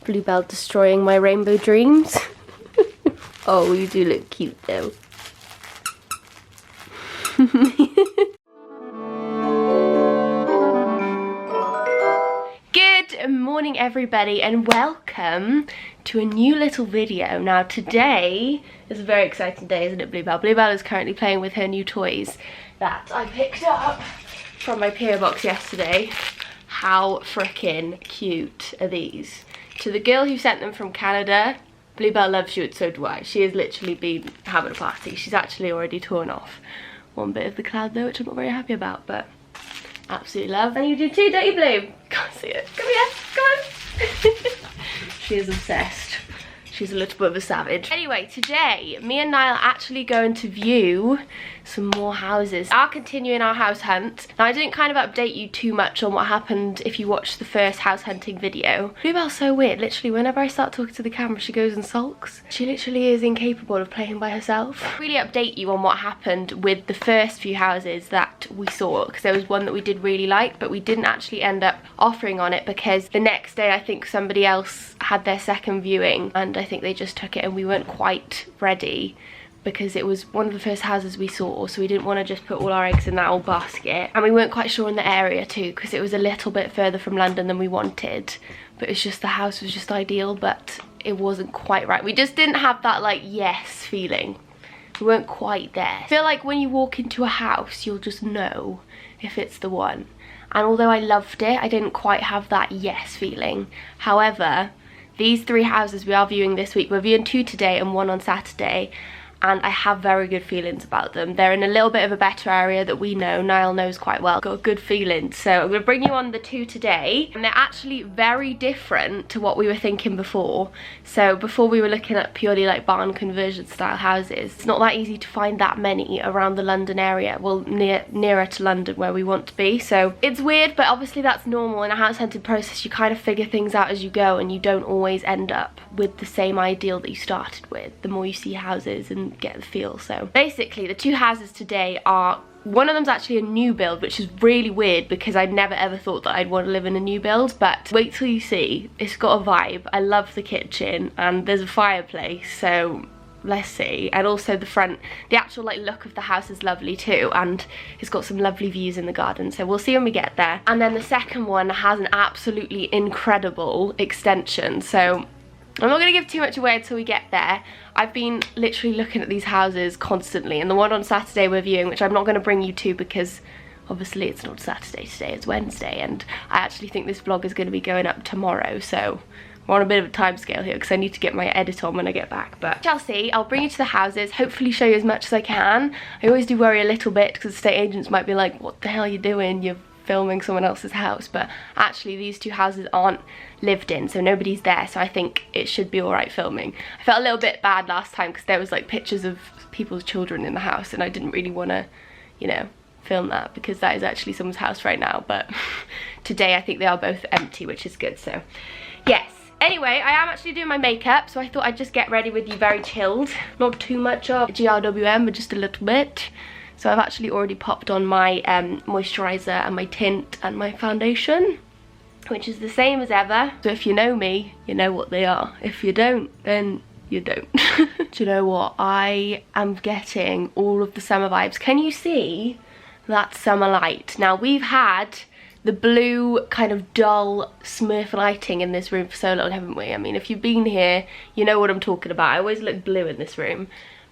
Bluebell destroying my rainbow dreams. Oh, you do look cute though. Good morning everybody and welcome to a new little video. Now today is a very exciting day, isn't it, Bluebell? Bluebell is currently playing with her new toys that I picked up from my PO box yesterday. How freaking cute are these? To the girl who sent them from Canada, Bluebell loves you and so do I. She has literally been having a party. She's actually already torn off one bit of the cloud though, which I'm not very happy about, but absolutely love. And you do too, don't you, Blue? Can't see it. Come here, come on. She is obsessed. She's a little bit of a savage. Anyway, today, me and Niall are actually going to view some more houses. Are continuing our house hunt. Now, I didn't kind of update you too much on what happened if you watched the first house hunting video. Bluebell's so weird. Literally, whenever I start talking to the camera, she goes and sulks. She literally is incapable of playing by herself. Really update you on what happened with the first few houses that we saw, because there was one that we did really like, but we didn't actually end up offering on it because the next day I think somebody else had their second viewing and I think they just took it and we weren't quite ready because it was one of the first houses we saw, so we didn't want to just put all our eggs in that old basket, and we weren't quite sure in the area too because it was a little bit further from London than we wanted, but it's just the house was just ideal but it wasn't quite right. We just didn't have that like yes feeling. We weren't quite there. I feel like when you walk into a house you'll just know if it's the one, and although I loved it I didn't quite have that yes feeling. However, these three houses we are viewing this week, we're viewing 2 today and 1 on Saturday, and I have very good feelings about them. They're in a little bit of a better area that we know, Niall knows quite well. Got a good feeling. So I'm going to bring you on the 2 today, and they're actually very different to what we were thinking before. So before we were looking at purely like barn conversion style houses. It's not that easy to find that many around the London area, well nearer to London where we want to be. So it's weird, but obviously that's normal in a house hunting process. You kind of figure things out as you go and you don't always end up with the same ideal that you started with the more you see houses and get the feel. So basically the 2 houses today are, one of them's actually a new build, which is really weird because I'd never ever thought that I'd want to live in a new build, but wait till you see. It's got a vibe. I love the kitchen and there's a fireplace, so let's see. And also the front, the actual like look of the house is lovely too, and it's got some lovely views in the garden, so we'll see when we get there. And then the second one has an absolutely incredible extension, so I'm not going to give too much away until we get there. I've been literally looking at these houses constantly, and the one on Saturday we're viewing, which I'm not going to bring you to because obviously it's not Saturday today, it's Wednesday, and I actually think this vlog is going to be going up tomorrow, so we're on a bit of a time scale here because I need to get my edit on when I get back. But Chelsea, I'll bring you to the houses, hopefully show you as much as I can. I always do worry a little bit because estate agents might be like, what the hell are you doing? You're filming someone else's house, but actually these 2 houses aren't lived in, so nobody's there, so I think it should be alright filming. I felt a little bit bad last time because there was like pictures of people's children in the house and I didn't really want to, you know, film that because that is actually someone's house right now, but today I think they are both empty, which is good. So yes, anyway, I am actually doing my makeup, so I thought I'd just get ready with you very chilled, not too much of GRWM but just a little bit. So I've actually already popped on my moisturiser and my tint and my foundation, which is the same as ever. So if you know me, you know what they are. If you don't, then you don't. Do you know what? I am getting all of the summer vibes. Can you see that summer light? Now we've had the blue kind of dull smurf lighting in this room for so long, haven't we? I mean, if you've been here, you know what I'm talking about. I always look blue in this room.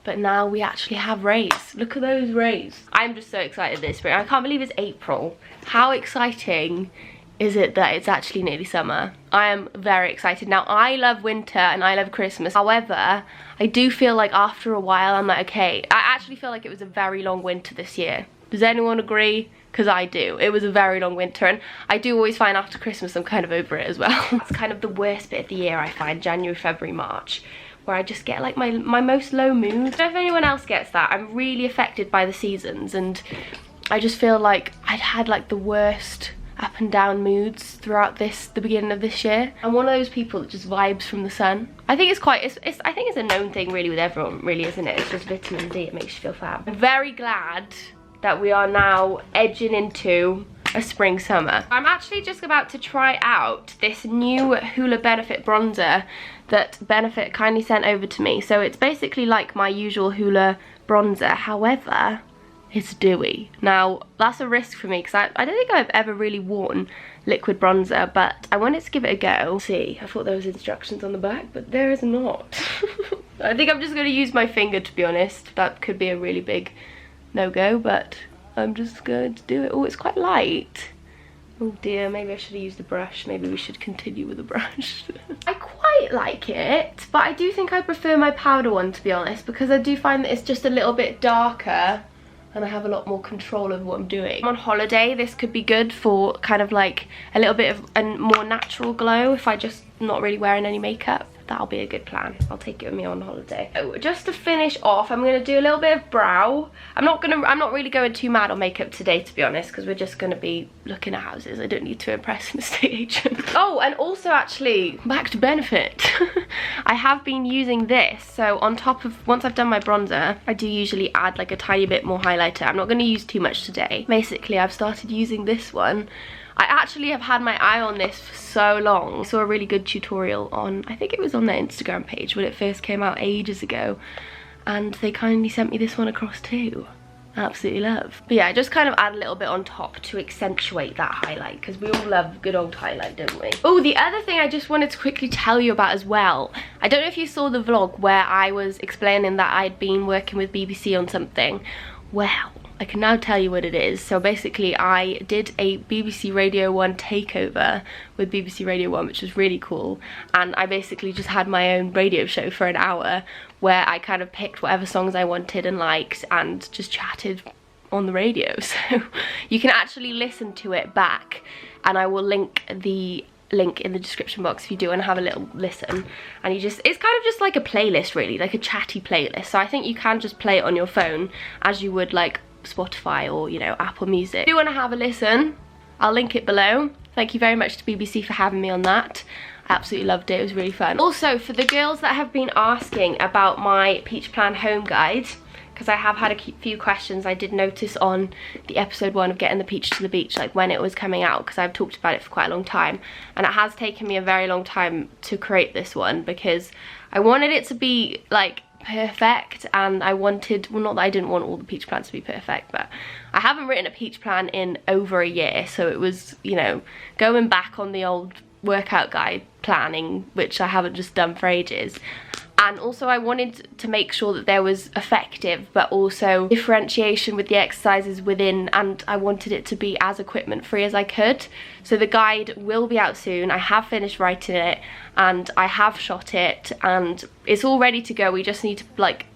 But now we actually have rays. Look at those rays. I'm just so excited this spring. I can't believe it's April. How exciting is it that it's actually nearly summer? I am very excited. Now, I love winter and I love Christmas. However, I do feel like after a while, I'm like, okay, I actually feel like it was a very long winter this year. Does anyone agree? Because I do. It was a very long winter, and I do always find after Christmas I'm kind of over it as well. It's kind of the worst bit of the year, I find, January, February, March, where I just get like my most low mood. I don't know if anyone else gets that. I'm really affected by the seasons, and I just feel like I'd had like the worst up and down moods throughout the beginning of this year. I'm one of those people that just vibes from the sun. I think I think it's a known thing really with everyone, really, isn't it? It's just vitamin D, it makes you feel fab. I'm very glad that we are now edging into a spring summer. I'm actually just about to try out this new Hoola Benefit bronzer that Benefit kindly sent over to me. So it's basically like my usual Hoola bronzer, however, it's dewy. Now, that's a risk for me because I don't think I've ever really worn liquid bronzer, but I wanted to give it a go. Let's see, I thought there was instructions on the back, but there is not. I think I'm just going to use my finger, to be honest. That could be a really big no-go, but I'm just going to do it. Oh, it's quite light. Oh dear, maybe I should have used a brush. Maybe we should continue with a brush. I quite like it, but I do think I prefer my powder one, to be honest, because I do find that it's just a little bit darker and I have a lot more control of what I'm doing. I'm on holiday, this could be good for kind of like a little bit of a more natural glow if I just not really wearing any makeup. That'll be a good plan. I'll take it with me on holiday. So just to finish off, I'm gonna do a little bit of brow. I'm not really going too mad on makeup today, to be honest, because we're just gonna be looking at houses. I don't need to impress an estate agent. Oh, and also actually, back to Benefit. I have been using this. So on top of, once I've done my bronzer, I do usually add like a tiny bit more highlighter. I'm not gonna use too much today. Basically, I've started using this one. I actually have had my eye on this for so long. I saw a really good tutorial on, I think it was on their Instagram page when it first came out ages ago, and they kindly sent me this one across too. Absolutely love. But yeah, I just kind of add a little bit on top to accentuate that highlight, because we all love good old highlight, don't we? Oh, the other thing I just wanted to quickly tell you about as well. I don't know if you saw the vlog where I was explaining that I'd been working with BBC on something. Well, I can now tell you what it is. So basically I did a BBC Radio 1 takeover with BBC Radio 1, which was really cool, and I basically just had my own radio show for an hour where I kind of picked whatever songs I wanted and liked and just chatted on the radio. So you can actually listen to it back, and I will link the link in the description box if you do want to have a little listen. And you just, it's kind of just like a playlist really, like a chatty playlist. So I think you can just play it on your phone as you would like Spotify or, you know, Apple Music. If you want to have a listen, I'll link it below. Thank you very much to BBC for having me on that. I absolutely loved it, it was really fun. Also, for the girls that have been asking about my Peach Plan home guide, because I have had a few questions, I did notice on the episode 1 of Getting the Peach to the Beach, like when it was coming out, because I've talked about it for quite a long time, and it has taken me a very long time to create this one because I wanted it to be like perfect, and I wanted, well, not that I didn't want all the peach plans to be perfect, but I haven't written a peach plan in over a year, so it was, you know, going back on the old workout guide planning, which I haven't just done for ages. And also I wanted to make sure that there was effective but also differentiation with the exercises within, and I wanted it to be as equipment free as I could. So the guide will be out soon. I have finished writing it and I have shot it and it's all ready to go. We just need to like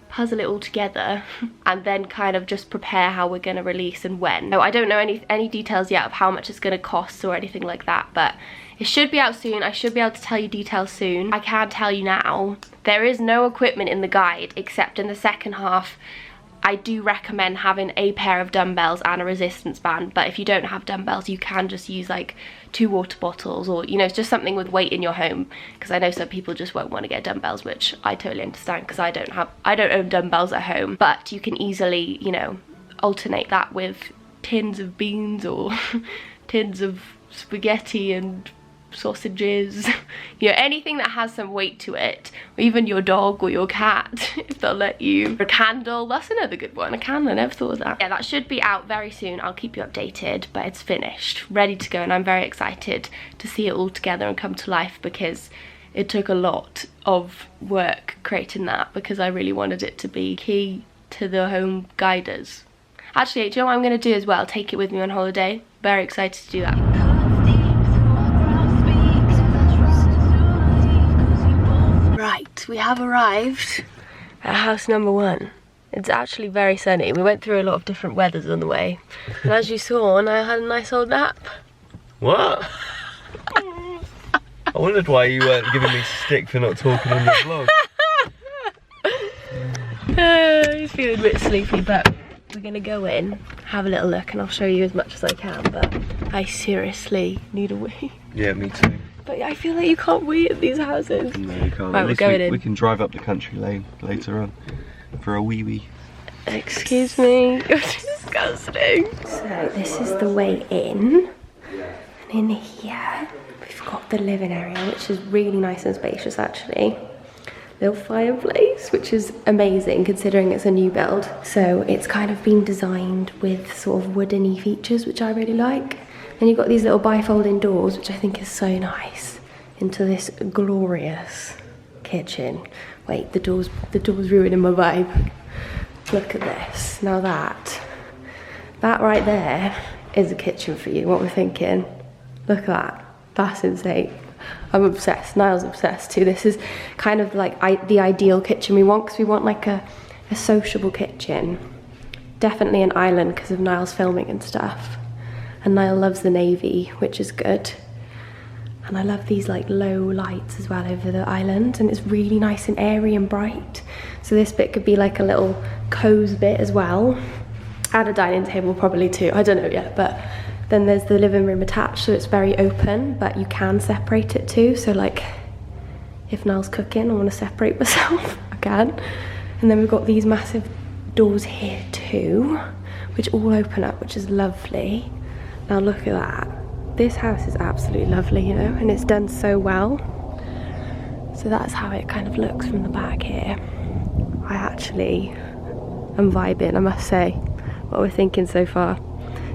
puzzle it all together and then kind of just prepare how we're going to release and when. No, I don't know any details yet of how much it's going to cost or anything like that, but it should be out soon. I should be able to tell you details soon. I can tell you now, there is no equipment in the guide except in the second half. I do recommend having a pair of dumbbells and a resistance band, but if you don't have dumbbells you can just use like 2 water bottles, or, you know, it's just something with weight in your home, because I know some people just won't want to get dumbbells, which I totally understand because I don't own dumbbells at home. But you can easily, you know, alternate that with tins of beans or tins of spaghetti and sausages, you know, anything that has some weight to it, or even your dog or your cat, if they'll let you. A candle, that's another good one, a candle, I never thought of that. Yeah, that should be out very soon. I'll keep you updated, but it's finished, ready to go, and I'm very excited to see it all together and come to life, because it took a lot of work creating that, because I really wanted it to be key to the home guiders. Actually, do you know what I'm going to do as well? Take it with me on holiday. Very excited to do that. Right, we have arrived at house number 1. It's actually very sunny. We went through a lot of different weathers on the way, and as you saw, I had a nice old nap. What? I wondered why you weren't giving me stick for not talking on your vlog. He's feeling a bit sleepy, but we're gonna go in, have a little look, and I'll show you as much as I can, but I seriously need a wee. Yeah, me too. But I feel like you can't wee at these houses. No, you can't. Right, we're going in. We can drive up the country lane later on for a wee wee. Excuse me, you're disgusting. So this is the way in. And in here, we've got the living area, which is really nice and spacious actually. Little fireplace, which is amazing considering it's a new build. So it's kind of been designed with sort of woodeny features, which I really like. And you've got these little bifolding doors, which I think is so nice, into this glorious kitchen. Wait, the door's ruining my vibe. Look at this. Now that right there is a kitchen for you. What we're thinking. Look at that. That's insane. I'm obsessed. Niall's obsessed too. This is kind of like the ideal kitchen we want, because we want like a sociable kitchen. Definitely an island because of Niall's filming and stuff. And Niall loves the navy, which is good. And I love these like low lights as well over the island, and it's really nice and airy and bright. So this bit could be like a little cozy bit as well. Add a dining table probably too, I don't know yet, but then there's the living room attached, so it's very open, but you can separate it too. So like if Niall's cooking, I want to separate myself, I can. And then we've got these massive doors here too, which all open up, which is lovely. Now look at that. This house is absolutely lovely, you know, and it's done so well. So that's how it kind of looks from the back here. I actually am vibing, I must say, what we're thinking so far.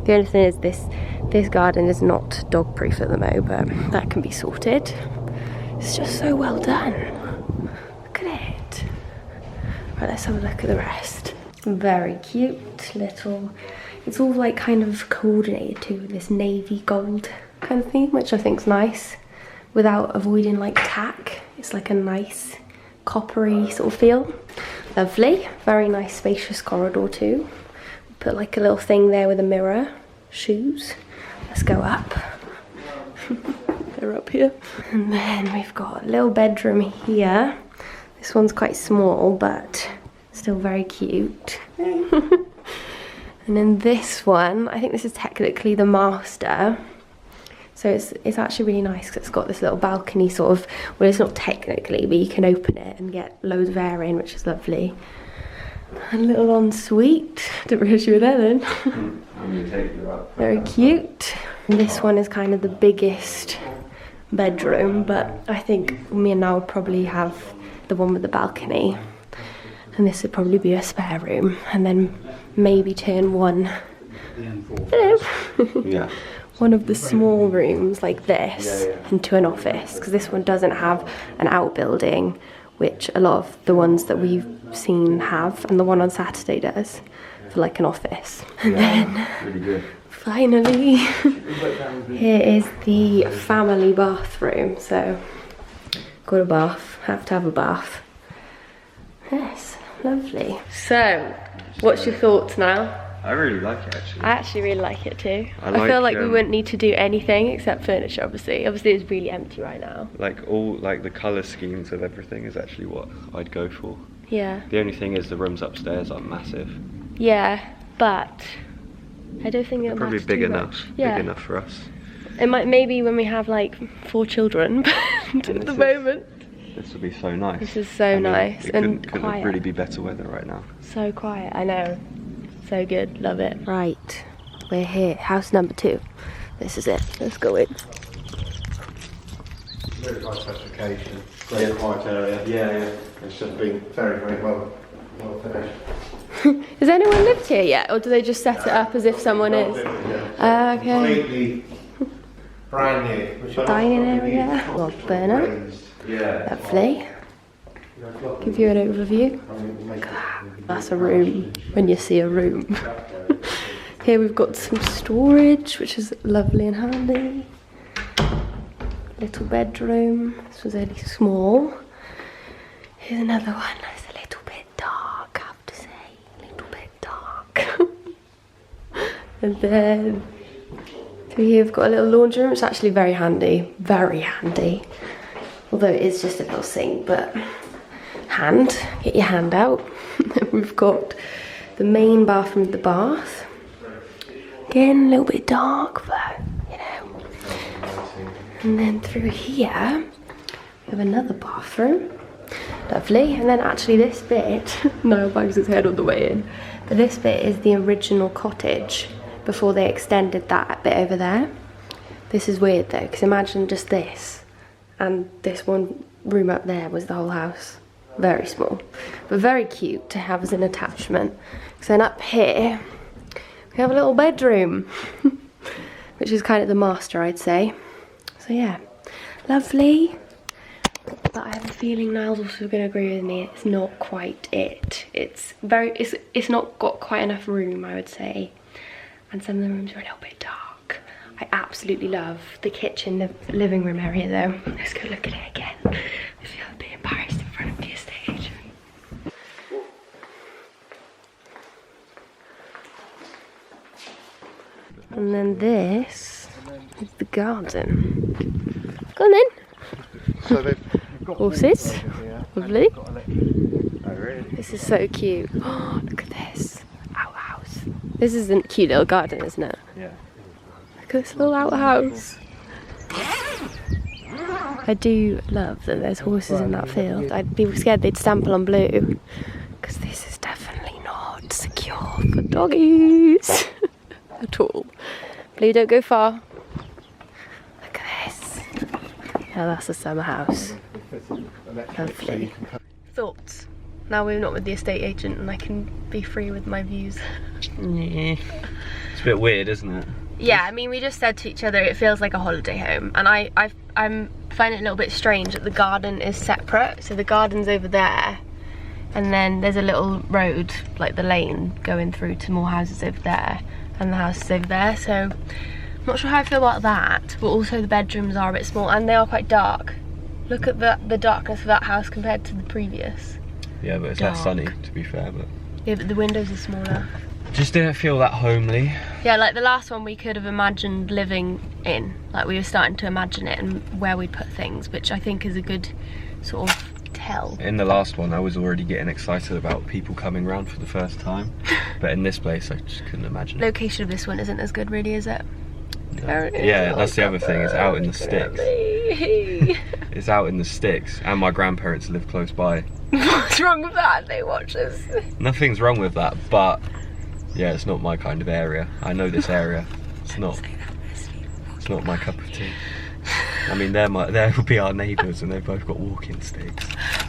The only thing is this garden is not dog proof at the moment, but that can be sorted. It's just so well done. Look at it. Right, let's have a look at the rest. Very cute little, it's all like kind of coordinated to this navy gold kind of theme, which I think is nice, without avoiding like tack. It's like a nice coppery sort of feel. Lovely, very nice spacious corridor too. Put like a little thing there with a mirror. Shoes. Let's go up. They're up here. And then we've got a little bedroom here. This one's quite small, but still very cute. And then this one, I think this is technically the master. So it's actually really nice because it's got this little balcony sort of, well, it's not technically, but you can open it and get loads of air in, which is lovely. A little ensuite. Didn't realise you were there then. Very cute. And this one is kind of the biggest bedroom, but I think me and Niall would probably have the one with the balcony. And this would probably be a spare room. And then maybe turn one, Yeah. one of the small rooms like this into an office, because this one doesn't have an outbuilding, which a lot of the ones that we've seen have, and the one on Saturday does, for like an office. And then Really good. finally here is the family bathroom. So got a bath, have to have a bath. Yes, lovely. So what's your thoughts now? I really like it actually. I actually really like it too. I like, feel like we wouldn't need to do anything except furniture, obviously. Obviously it's really empty right now. Like all, like the colour schemes of everything is actually what I'd go for. Yeah. The only thing is the rooms upstairs aren't massive. Yeah, but I don't think it'll Probably matter big too enough. much. Yeah. Big enough for us. It might maybe when we have like 4 children, but at the moment. This would be so nice. This is so nice and couldn't quiet. really be better weather right now. So quiet, I know. So good, love it. Right, we're here, house number 2. This is it, let's go in. Very high specification, great quiet area. Yeah. It's just been very, very well finished. Has anyone lived here yet, or do they just set it up as if someone is? Okay. Completely brand new. Which Dining area, log burner. Yeah. Lovely. Give you an overview. That's a room when you see a room. Here we've got some storage, which is lovely and handy. Little bedroom. This was only small. Here's another one. It's a little bit dark, I have to say. A little bit dark. And then through here we've got a little laundry room. It's actually very handy. Very handy. Although it is just a little sink, but get your hand out. We've got the main bathroom with the bath. Again, a little bit dark, but you know. And then through here, we have another bathroom. Lovely. And then actually this bit, Niall bangs his head on the way in, but this bit is the original cottage before they extended that bit over there. This is weird though, because imagine just this, and this one room up there was the whole house. Very small, but very cute to have as an attachment. So then up here, we have a little bedroom, which is kind of the master, I'd say. So yeah, lovely. But I have a feeling Niall's also going to agree with me. It's not quite it. It's not got quite enough room, I would say. And some of the rooms are a little bit dark. I absolutely love the kitchen, the living room area though. Let's go look at it again. I feel a bit embarrassed in front of the estate agent. And then this is the garden. Go on then. So horses. Lovely. Oh, really? This is so cute. Oh, look at this. Outhouse. This is a cute little garden, isn't it? Yeah. Look at this little outhouse. I do love that there's horses in that field. I'd be scared they'd stample on Blue, because this is definitely not secure for doggies at all. Blue, don't go far. Look at this. Yeah, that's a summer house. Lovely. Thoughts? Now we're not with the estate agent and I can be free with my views. Yeah. It's a bit weird, isn't it? Yeah, I mean, we just said to each other it feels like a holiday home, and I'm finding it a little bit strange that the garden is separate. So the garden's over there, and then there's a little road, like the lane, going through to more houses over there, and the house is over there. So I'm not sure how I feel about that, but also the bedrooms are a bit small and they are quite dark. Look at the darkness of that house compared to the previous. Yeah, but it's Dark. less sunny, to be fair. But Yeah, but the windows are smaller. just didn't feel that homely. Yeah, like the last one we could have imagined living in. Like we were starting to imagine it and where we'd put things, which I think is a good sort of tell. In the last one, I was already getting excited about people coming round for the first time. But in this place, I just couldn't imagine it. Location of this one isn't as good, really, is it? Yeah, that's the other thing. It's out in the sticks. It's out in the sticks, and my grandparents live close by. What's wrong with that? They watch us. Nothing's wrong with that, but yeah, it's not my kind of area. I know this area. It's not my cup of tea. I mean, they will be our neighbours, and they've both got walking sticks.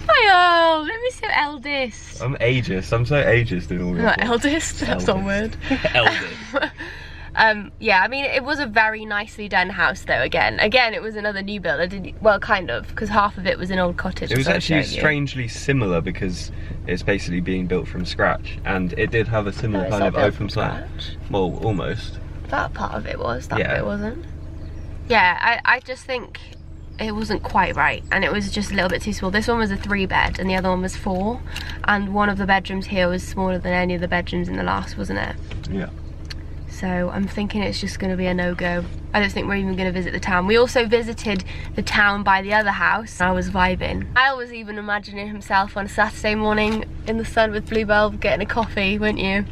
Oh, let me see eldest. I'm ageist. I'm so ageist in all Not this. eldest. That's one word. Eldest. Yeah, I mean, it was a very nicely done house, though. Again, it was another new build. I didn't, well, kind of, because half of it was an old cottage. It was as I actually showed you. strangely similar because it's basically being built from scratch, and it did have a similar Oh, it's kind not of built open from plan. scratch. Well, almost. That part of it was. That Yeah. bit wasn't. Yeah, I just think it wasn't quite right, and it was just a little bit too small. This one was a 3-bed, and the other one was 4, and one of the bedrooms here was smaller than any of the bedrooms in the last, wasn't it? Yeah. So I'm thinking it's just going to be a no-go. I don't think we're even going to visit the town. We also visited the town by the other house. I was vibing. I was even imagining himself on a Saturday morning in the sun with Bluebell getting a coffee, weren't you?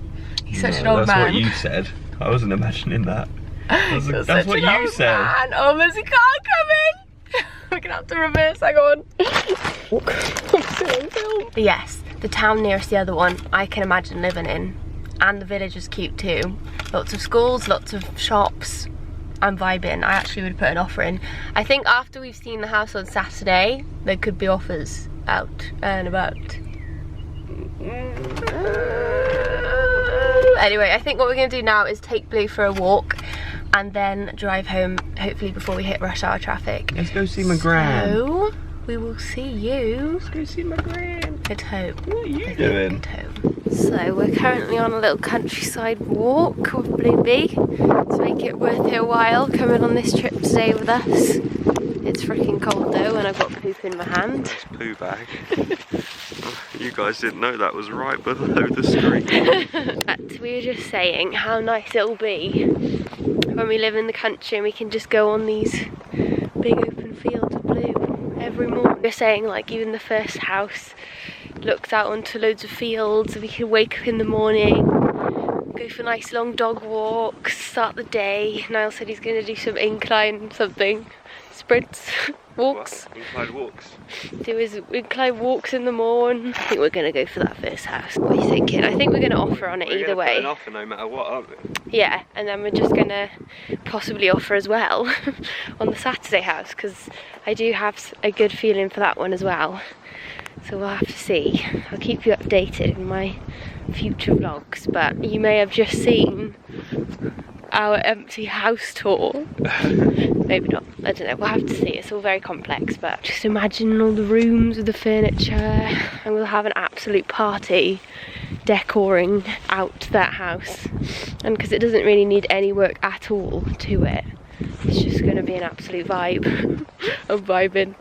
He's such an old that's man. That's what you said. I wasn't imagining that. You're That's such what an you old said. man. Oh, there's a car coming. We're going to have to reverse. Hang on. I'm still on film. But yes, the town nearest the other one, I can imagine living in. And the village was cute too. Lots of schools, lots of shops. I'm vibing. I actually would put an offer in. I think after we've seen the house on Saturday, there could be offers out and about. Anyway, I think what we're going to do now is take Blue for a walk and then drive home, hopefully before we hit rush hour traffic. Let's go see my gran. So, we will see you Let's go see my gran. at home. What are you doing? At home. So we're currently on a little countryside walk with Bluebee to make it worth her while coming on this trip today with us. It's freaking cold though, and I've got poop in my hand. Poo bag. You guys didn't know that was right below the screen. But we were just saying how nice it'll be when we live in the country and we can just go on these big open fields of Blue every morning. We're saying like even the first house looks out onto loads of fields, and we can wake up in the morning, go for nice long dog walks, start the day. Niall said he's going to do some incline something. sprints, walks. What? Inclined walks. Do his inclined walks in the morn. I think we're gonna go for that first house. What are you thinking? I think we're gonna offer on it either way. We're gonna put an offer no matter what, aren't we? Yeah, and then we're just gonna possibly offer as well on the Saturday house, because I do have a good feeling for that one as well. So we'll have to see. I'll keep you updated in my future vlogs, but you may have just seen our empty house tour. Maybe not, I don't know, we'll have to see. It's all very complex, but just imagine all the rooms with the furniture, and we'll have an absolute party decoring out that house. And because it doesn't really need any work at all to it, it's just going to be an absolute vibe. I'm vibing,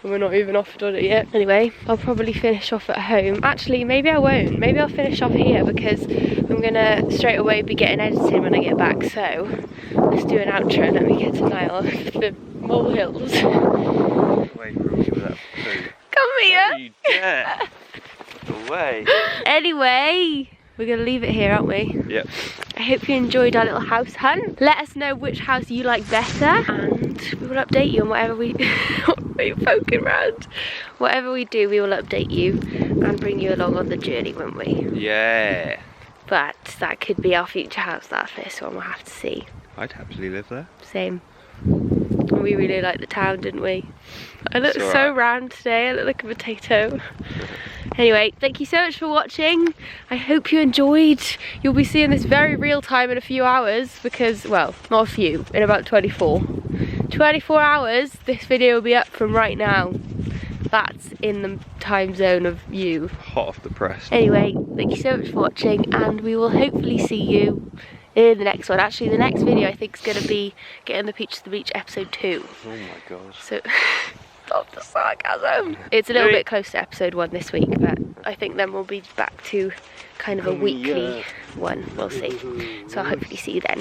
and we're not even offered on it yet. Anyway, I'll probably finish off at home. Actually, maybe I won't. Maybe I'll finish off here, because I'm going to straight away be getting editing when I get back. So let's do an outro and let me get to Niall the molehills. Away from me with that food. Come here! Don't you dare! Away! Anyway, we're going to leave it here, aren't we? Yep. I hope you enjoyed our little house hunt. Let us know which house you like better, and we will update you on whatever we... What are you poking around? Whatever we do, we will update you and bring you along on the journey, won't we? Yeah. But that could be our future house, that first one, we'll have to see. I'd happily live there. Same. And we really liked the town, didn't we? I look so round today, I look like a potato. Anyway, thank you so much for watching. I hope you enjoyed. You'll be seeing this very real time in a few hours, because, well, not a few, in about 24 hours, this video will be up from right now. That's in the time zone of you. Hot off the press. Anyway, thank you so much for watching, and we will hopefully see you in the next one. Actually, the next video I think is going to be Getting the Peach to the Beach episode 2. Oh my god. So, stop the sarcasm. It's a little bit close to episode 1 this week, but I think then we'll be back to kind of a weekly one. We'll see. So I'll hopefully see you then.